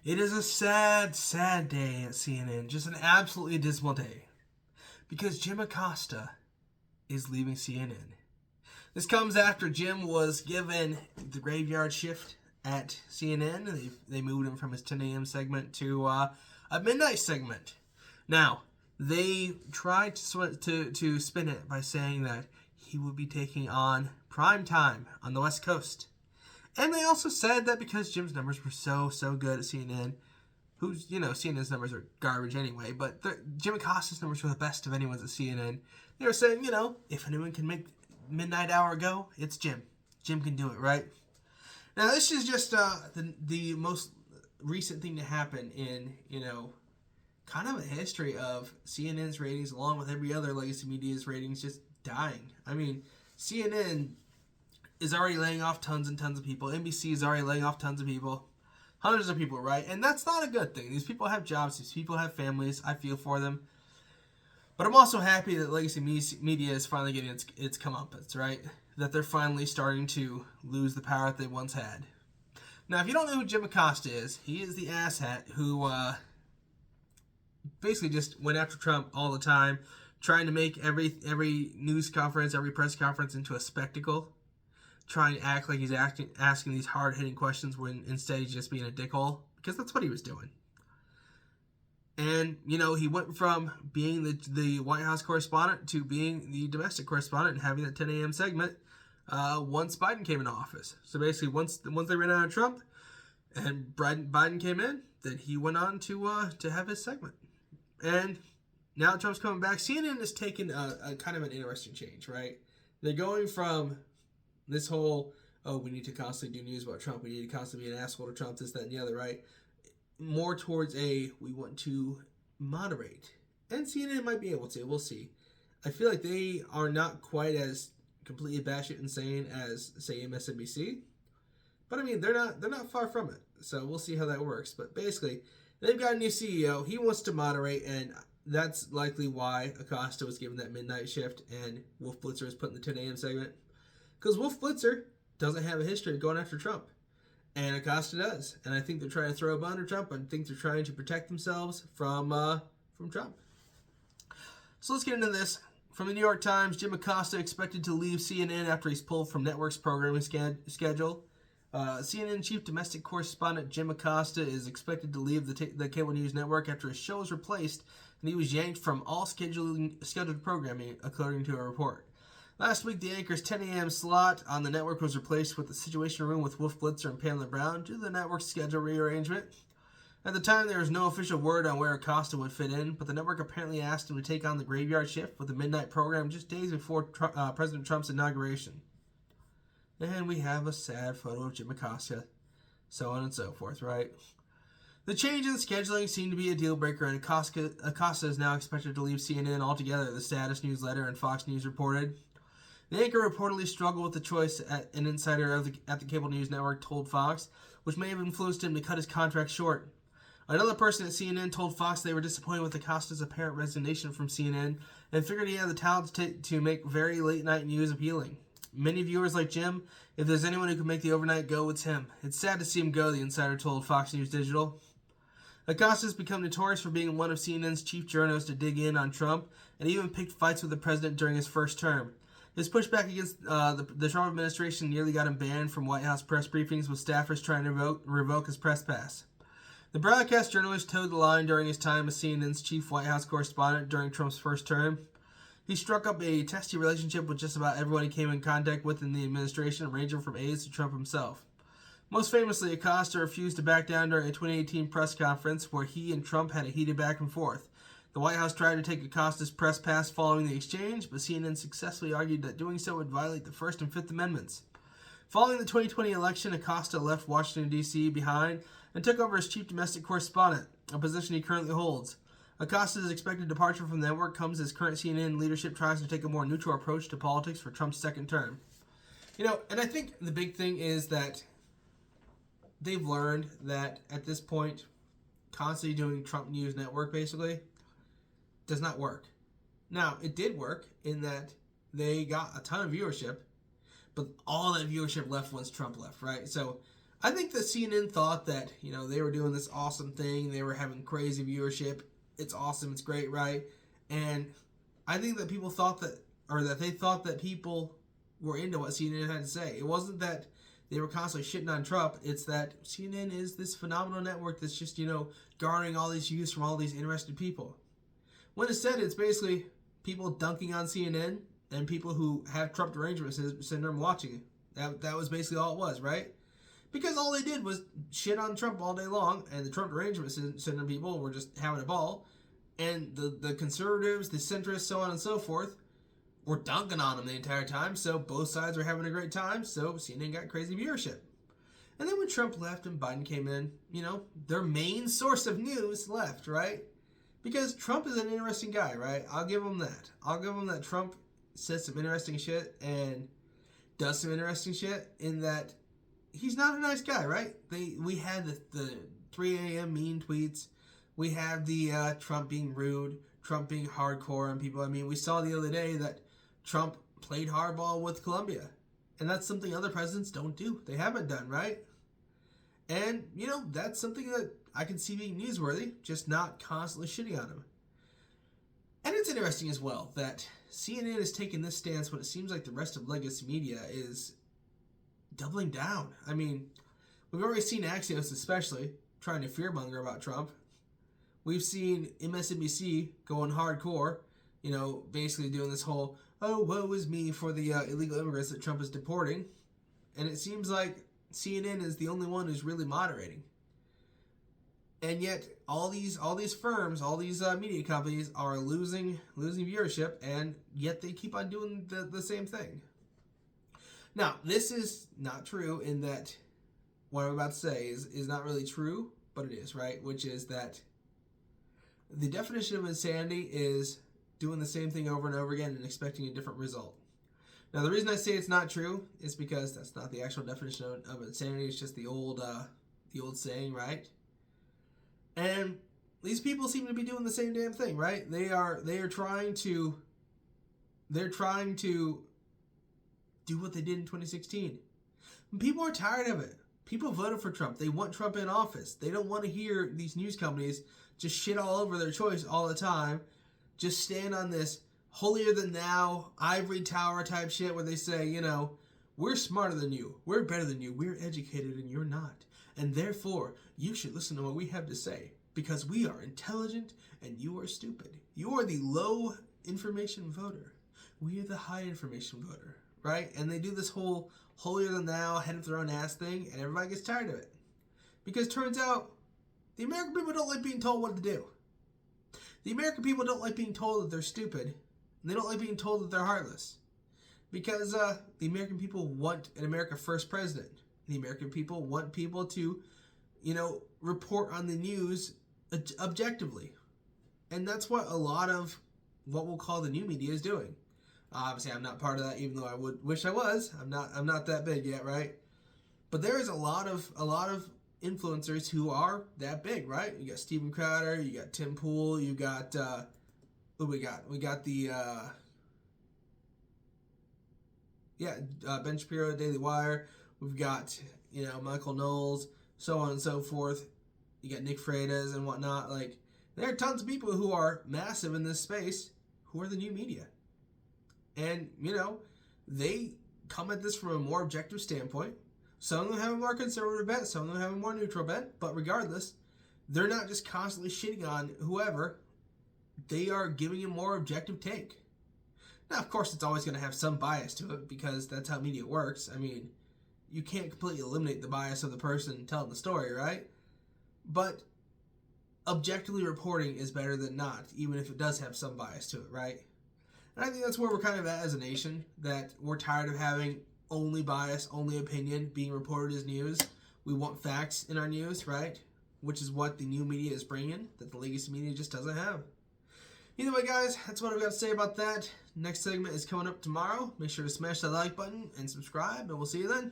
It is a sad, sad day at CNN. Just an absolutely dismal day. Because Jim Acosta is leaving CNN. This comes after Jim was given the graveyard shift at CNN. They moved him from his 10 a.m. segment to a midnight segment. Now, they tried to spin it by saying that he would be taking on prime time on the West Coast. And they also said that because Jim's numbers were so good at CNN, CNN's numbers are garbage anyway, but Jim Acosta's numbers were the best of anyone's at CNN. They were saying, if anyone can make midnight hour go, it's Jim. Jim can do it, right? Now, this is just the most recent thing to happen in, kind of a history of CNN's ratings, along with every other legacy media's ratings, just dying. I mean, CNN is already laying off tons and tons of people. NBC is already laying off tons of people. Hundreds of people, right? And that's not a good thing. These people have jobs. These people have families. I feel for them. But I'm also happy that legacy media is finally getting its comeuppance, right? That they're finally starting to lose the power that they once had. Now, if you don't know who Jim Acosta is, he is the asshat who basically just went after Trump all the time, trying to make every news conference, every press conference into a spectacle. Trying to act like he's asking these hard-hitting questions when instead he's just being a dickhole, because that's what he was doing. And, he went from being the White House correspondent to being the domestic correspondent and having that 10 a.m. segment once Biden came into office. So basically, once they ran out of Trump and Biden came in, then he went on to have his segment. And now Trump's coming back. CNN has taken a kind of an interesting change, right? They're going from this whole, we need to constantly do news about Trump. We need to constantly be an asshole to Trump, this, that, and the other, right? More towards we want to moderate. And CNN might be able to. We'll see. I feel like they are not quite as completely batshit insane as, say, MSNBC. But, I mean, they're not far from it. So we'll see how that works. But basically, they've got a new CEO. He wants to moderate, and that's likely why Acosta was given that midnight shift and Wolf Blitzer was put in the 10 a.m. segment. Because Wolf Blitzer doesn't have a history of going after Trump. And Acosta does. And I think they're trying to throw a bone to Trump. I think they're trying to protect themselves from Trump. So let's get into this. From the New York Times, Jim Acosta expected to leave CNN after he's pulled from network's programming schedule. CNN chief domestic correspondent Jim Acosta is expected to leave the cable news network after his show was replaced and he was yanked from all scheduled programming, according to a report. Last week, the anchor's 10 a.m. slot on the network was replaced with the Situation Room with Wolf Blitzer and Pamela Brown due to the network's schedule rearrangement. At the time, there was no official word on where Acosta would fit in, but the network apparently asked him to take on the graveyard shift with the midnight program just days before President Trump's inauguration. And we have a sad photo of Jim Acosta, so on and so forth, right? The change in scheduling seemed to be a deal breaker, and Acosta is now expected to leave CNN altogether, the Status newsletter and Fox News reported. The anchor reportedly struggled with the choice, an insider at the cable news network told Fox, which may have influenced him to cut his contract short. Another person at CNN told Fox they were disappointed with Acosta's apparent resignation from CNN and figured he had the talent to make very late-night news appealing. Many viewers like Jim, if there's anyone who can make the overnight go, it's him. It's sad to see him go, the insider told Fox News Digital. Acosta has become notorious for being one of CNN's chief journalists to dig in on Trump and even picked fights with the president during his first term. His pushback against the Trump administration nearly got him banned from White House press briefings with staffers trying to revoke his press pass. The broadcast journalist toed the line during his time as CNN's chief White House correspondent during Trump's first term. He struck up a testy relationship with just about everyone he came in contact with in the administration, ranging from aides to Trump himself. Most famously, Acosta refused to back down during a 2018 press conference where he and Trump had a heated back and forth. The White House tried to take Acosta's press pass following the exchange, but CNN successfully argued that doing so would violate the First and Fifth Amendments. Following the 2020 election, Acosta left Washington, D.C. behind and took over as chief domestic correspondent, a position he currently holds. Acosta's expected departure from the network comes as current CNN leadership tries to take a more neutral approach to politics for Trump's second term. And I think the big thing is that they've learned that at this point, constantly doing Trump News Network basically does not work. Now, it did work in that they got a ton of viewership, but all that viewership left once Trump left, right? So I think that CNN thought that, they were doing this awesome thing. They were having crazy viewership. It's awesome. It's great, right? And I think that people thought that, or that they thought that people were into what CNN had to say. It wasn't that they were constantly shitting on Trump. It's that CNN is this phenomenal network that's just, garnering all these views from all these interested people. When instead, it's basically people dunking on CNN and people who have Trump derangement syndrome watching it. That was basically all it was, right? Because all they did was shit on Trump all day long, and the Trump derangement syndrome people were just having a ball, and the conservatives, the centrists, so on and so forth, were dunking on him the entire time, so both sides were having a great time, so CNN got crazy viewership. And then when Trump left and Biden came in, their main source of news left, right? Because Trump is an interesting guy, right? I'll give him that. I'll give him that Trump says some interesting shit and does some interesting shit in that he's not a nice guy, right? We had the 3 a.m. mean tweets. We have the Trump being rude, Trump being hardcore on people. I mean, we saw the other day that Trump played hardball with Colombia. And that's something other presidents don't do. They haven't done, right? And, that's something that I can see being newsworthy, just not constantly shitting on him. And it's interesting as well that CNN has taken this stance when it seems like the rest of legacy media is doubling down. I mean, we've already seen Axios especially trying to fearmonger about Trump. We've seen MSNBC going hardcore, basically doing this whole, oh, woe is me for the illegal immigrants that Trump is deporting. And it seems like CNN is the only one who's really moderating. And yet, all these firms, all these media companies are losing viewership, and yet they keep on doing the same thing. Now, this is not true in that what I'm about to say is not really true, but it is, right? Which is that the definition of insanity is doing the same thing over and over again and expecting a different result. Now, the reason I say it's not true is because that's not the actual definition of insanity. It's just the old saying, right? And these people seem to be doing the same damn thing, right? They are trying to do what they did in 2016. And people are tired of it. People voted for Trump. They want Trump in office. They don't want to hear these news companies just shit all over their choice all the time. Just stand on this holier than thou, ivory tower type shit where they say, we're smarter than you. We're better than you. We're educated and you're not. And therefore, you should listen to what we have to say because we are intelligent and you are stupid. You are the low information voter. We are the high information voter, right? And they do this whole holier than thou, head of their own ass thing, and everybody gets tired of it. Because it turns out, the American people don't like being told what to do. The American people don't like being told that they're stupid, and they don't like being told that they're heartless. Because the American people want an America First president. The American people want people to, report on the news objectively. And that's what a lot of what we'll call the new media is doing. Obviously, I'm not part of that, even though I wish I was. I'm not that big yet, right? But there is a lot of influencers who are that big, right? You got Steven Crowder, you got Tim Pool, you got who we got? We got the Ben Shapiro, Daily Wire. We've got Michael Knowles, so on and so forth. You got Nick Freitas and whatnot. Like, there are tons of people who are massive in this space who are the new media. And, they come at this from a more objective standpoint. Some of them have a more conservative bent, some of them have a more neutral bent, but regardless, they're not just constantly shitting on whoever. They are giving a more objective take. Now, of course, it's always going to have some bias to it because that's how media works. I mean, you can't completely eliminate the bias of the person telling the story, right? But objectively reporting is better than not, even if it does have some bias to it, right? And I think that's where we're kind of at as a nation, that we're tired of having only bias, only opinion being reported as news. We want facts in our news, right? Which is what the new media is bringing, that the legacy media just doesn't have. Either way, guys, that's what I've got to say about that. Next segment is coming up tomorrow. Make sure to smash that like button and subscribe, and we'll see you then.